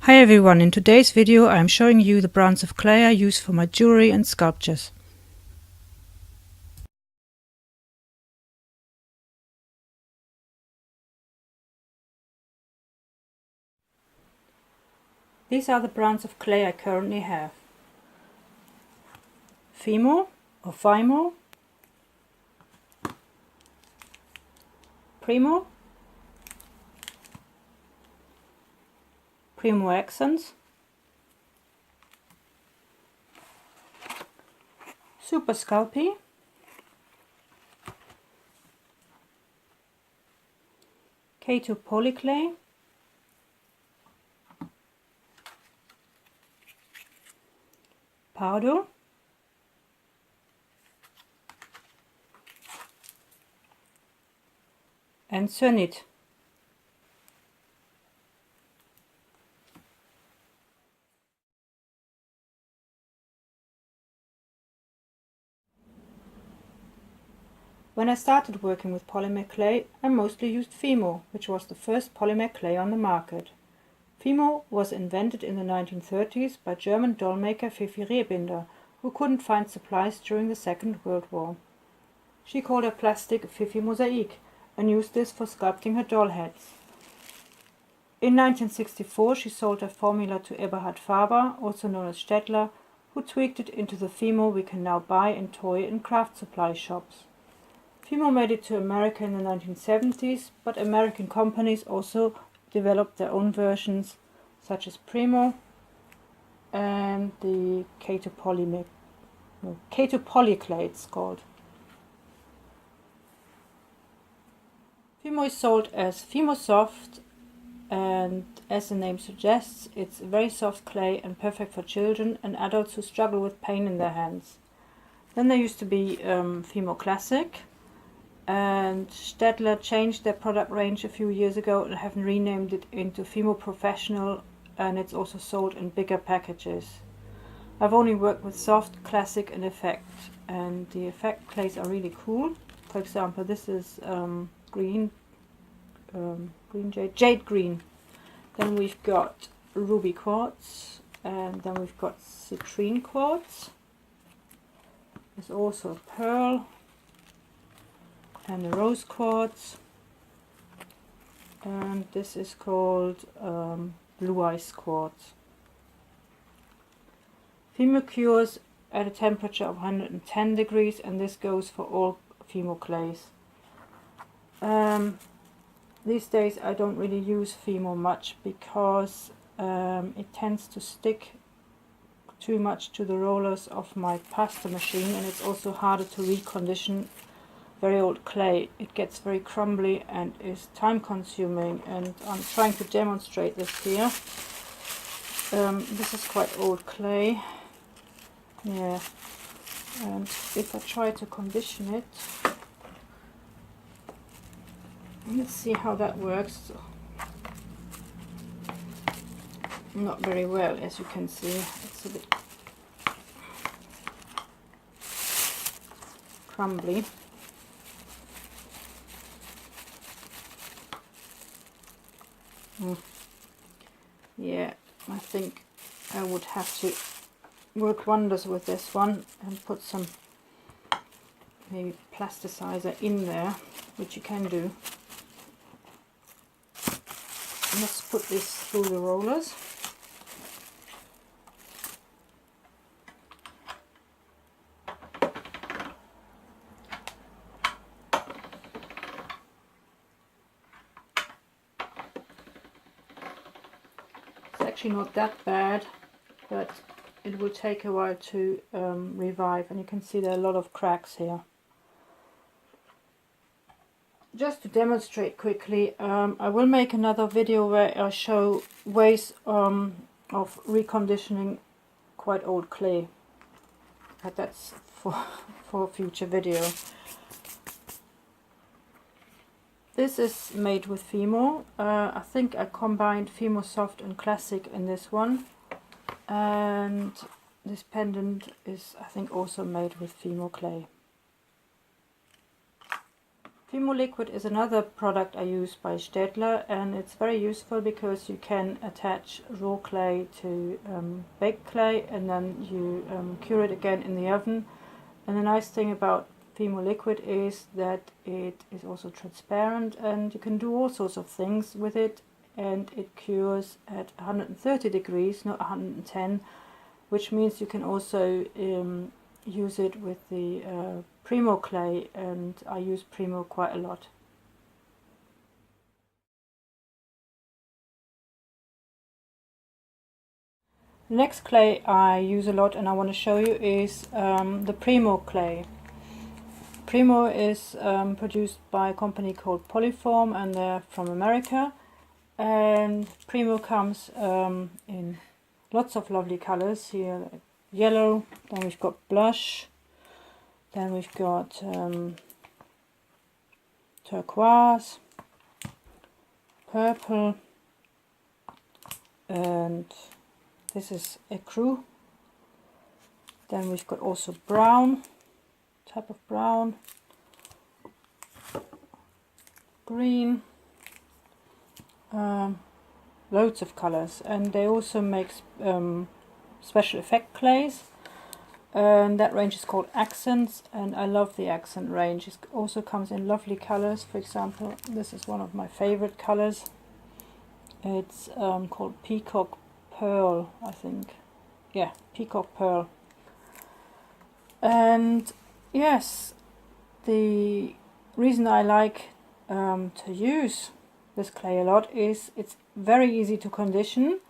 Hi everyone, in today's video I am showing you the brands of clay I use for my jewelry and sculptures. These are the brands of clay I currently have. Fimo or Fimo, Primo, Primo Accents, Super Sculpey, Kato Polyclay, Puddle, and Sony. When I started working with polymer clay, I mostly used Fimo, which was the first polymer clay on the market. Fimo was invented in the 1930s by German doll maker Fifi Rehbinder, who couldn't find supplies during the Second World War. She called her plastic Fifi Mosaic and used this for sculpting her doll heads. In 1964 she sold her formula to Eberhard Faber, also known as Stettler, who tweaked it into the Fimo we can now buy in toy and craft supply shops. Fimo made it to America in the 1970s, but American companies also developed their own versions, such as Primo and the Kato Polyclay it's called. Fimo is sold as Fimo Soft, and as the name suggests, it's a very soft clay and perfect for children and adults who struggle with pain in their hands. Then there used to be Fimo Classic, and Stettler changed their product range a few years ago and have renamed it into Fimo Professional, and it's also sold in bigger packages. I've only worked with soft, classic and effect, and the effect clays are really cool. For example, this is jade green. Then we've got ruby quartz, and then we've got citrine quartz. There's also a pearl and a rose quartz, and this is called blue ice quartz. Fimo cures at a temperature of 110 degrees, and this goes for all Fimo clays. These days I don't really use Fimo much because it tends to stick too much to the rollers of my pasta machine, and it's also harder to recondition very old clay. It gets very crumbly and is time consuming, and I'm trying to demonstrate this here. This is quite old clay, yeah, and if I try to condition it, let's see how that works. Not very well, as you can see. It's a bit crumbly. Yeah, I think I would have to work wonders with this one and put some maybe plasticizer in there, which you can do. Let's put this through the rollers. It's actually not that bad, but it will take a while to revive, and you can see there are a lot of cracks here. Just to demonstrate quickly, I will make another video where I show ways of reconditioning quite old clay, but that's for a future video. This is made with Fimo. I think I combined Fimo Soft and Classic in this one, and this pendant is, I think, also made with Fimo clay. Fimo liquid is another product I use by Städtler, and it's very useful because you can attach raw clay to baked clay and then you cure it again in the oven. And the nice thing about Fimo liquid is that it is also transparent and you can do all sorts of things with it, and it cures at 130 degrees, not 110, which means you can also use it with the Primo clay, and I use Primo quite a lot. The next clay I use a lot and I want to show you is the Primo clay. Primo is produced by a company called Polyform, and they're from America. And Primo comes in lots of lovely colors here, like yellow, then we've got blush, then we've got turquoise, purple, and this is ecru. Then we've got also brown, type of brown, green, loads of colors. And they also make special effect clays, and that range is called Accents, and I love the Accent range. It also comes in lovely colors. For example, this is one of my favorite colors. It's called Peacock Pearl, I think. Yeah, Peacock Pearl. And yes, the reason I like to use this clay a lot is it's very easy to condition.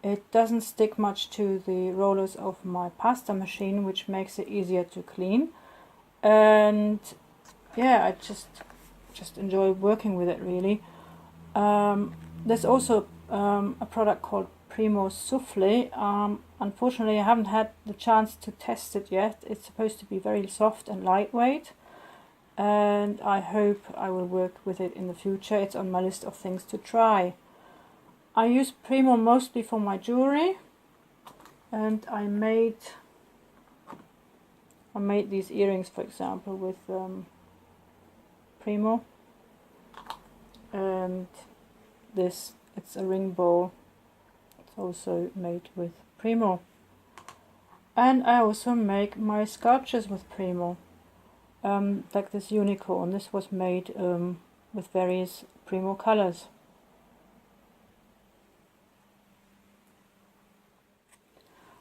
It doesn't stick much to the rollers of my pasta machine, which makes it easier to clean. And yeah, I just enjoy working with it, really. There's also a product called Primo Souffle. Unfortunately, I haven't had the chance to test it yet. It's supposed to be very soft and lightweight, and I hope I will work with it in the future. It's on my list of things to try. I use Primo mostly for my jewelry, and I made these earrings, for example, with Primo, and this, it's a ring bowl. It's also made with Primo. And I also make my sculptures with Primo, like this unicorn. This was made with various Primo colors.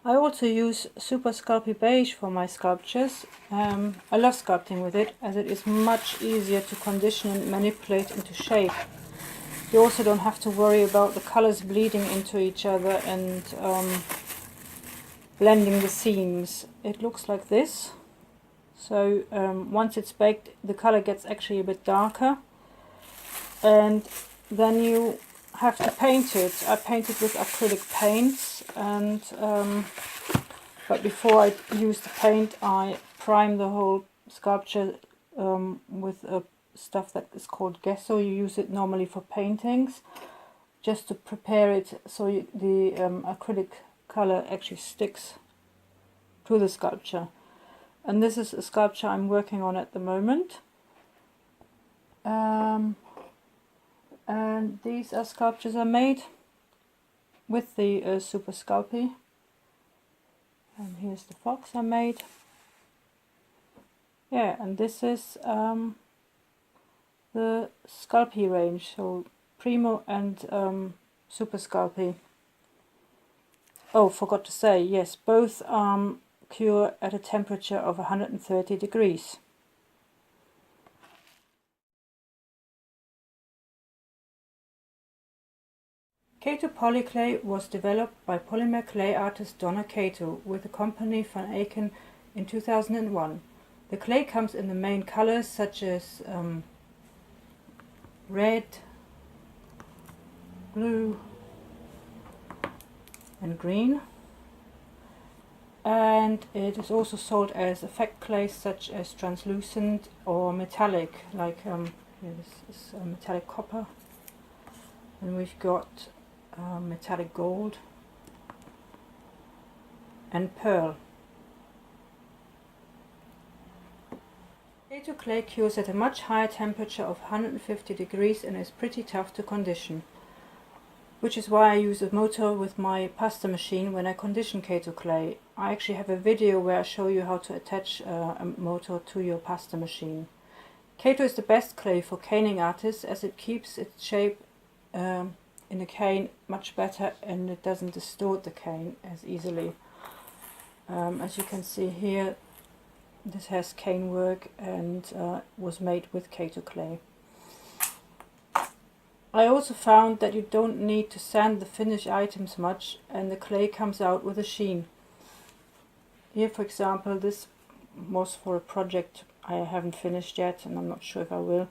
I also use Super Sculpey Beige for my sculptures. I love sculpting with it, as it is much easier to condition and manipulate into shape. You also don't have to worry about the colors bleeding into each other and blending the seams. It looks like this. So once it's baked, the color gets actually a bit darker, and then you have to paint it. I paint it with acrylic paints, and but before I use the paint, I prime the whole sculpture with stuff that is called gesso. You use it normally for paintings, just to prepare it so the acrylic color actually sticks to the sculpture. And this is a sculpture I'm working on at the moment. And these are sculptures I made with the Super Sculpey. And here's the fox I made. Yeah, and this is the Sculpey range, so Primo and Super Sculpey. Oh, forgot to say, yes, both cure at a temperature of 130 degrees. Kato Polyclay was developed by polymer clay artist Donna Kato with the company Van Aken in 2001. The clay comes in the main colors such as red, blue and green, and it is also sold as effect clays such as translucent or metallic, like here this is metallic copper, and we've got metallic gold and pearl. Kato clay cures at a much higher temperature of 150 degrees and is pretty tough to condition, which is why I use a motor with my pasta machine when I condition Kato clay. I actually have a video where I show you how to attach a motor to your pasta machine. Kato is the best clay for caning artists as it keeps its shape in a cane much better and it doesn't distort the cane as easily. As you can see here, this has cane work and was made with Kato clay. I also found that you don't need to sand the finished items much and the clay comes out with a sheen. Here, for example, this was for a project I haven't finished yet and I'm not sure if I will.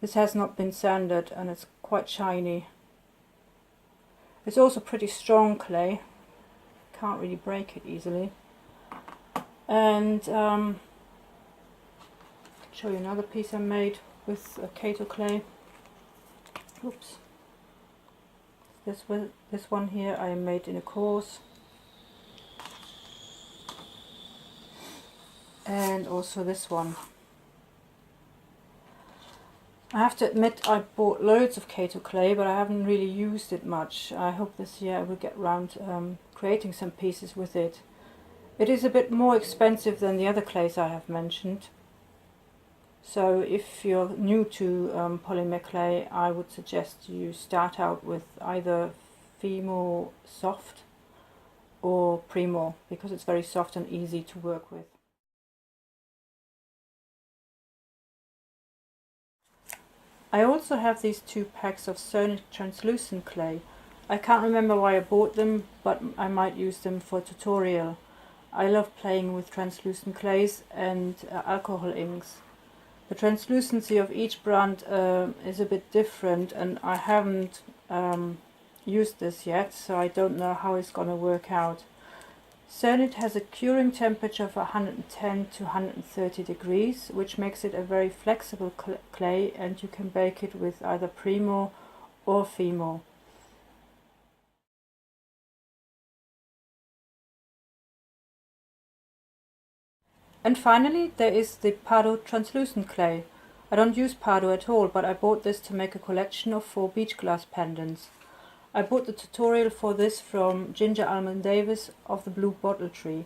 This has not been sanded and it's quite shiny. It's also pretty strong clay, can't really break it easily. And I'll show you another piece I made with Kato clay. Oops. This one here I made in a course. And also this one. I have to admit I bought loads of Kato clay, but I haven't really used it much. I hope this year I will get around creating some pieces with it. It is a bit more expensive than the other clays I have mentioned. So if you're new to polymer clay, I would suggest you start out with either Fimo soft or Primo, because it's very soft and easy to work with. I also have these 2 packs of Sony translucent clay. I can't remember why I bought them, but I might use them for a tutorial. I love playing with translucent clays and alcohol inks. The translucency of each brand is a bit different and I haven't used this yet, so I don't know how it's going to work out. Cernit has a curing temperature of 110 to 130 degrees, which makes it a very flexible clay and you can bake it with either Primo or Fimo. And finally there is the Puddle translucent clay. I don't use Puddle at all, but I bought this to make a collection of 4 beach glass pendants. I bought the tutorial for this from Ginger Almond Davis of the Blue Bottle Tree.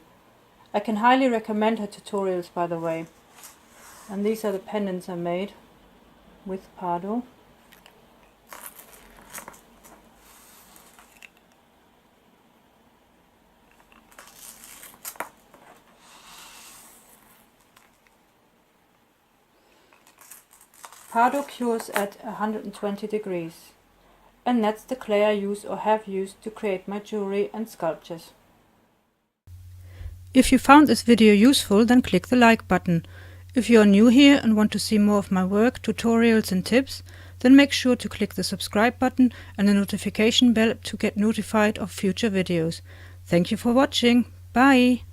I can highly recommend her tutorials, by the way. And these are the pendants I made with Puddle. Puddle cures at 120 degrees. And that's the clay I use or have used to create my jewelry and sculptures. If you found this video useful, then click the like button. If you are new here and want to see more of my work, tutorials and tips, then make sure to click the subscribe button and the notification bell to get notified of future videos. Thank you for watching. Bye!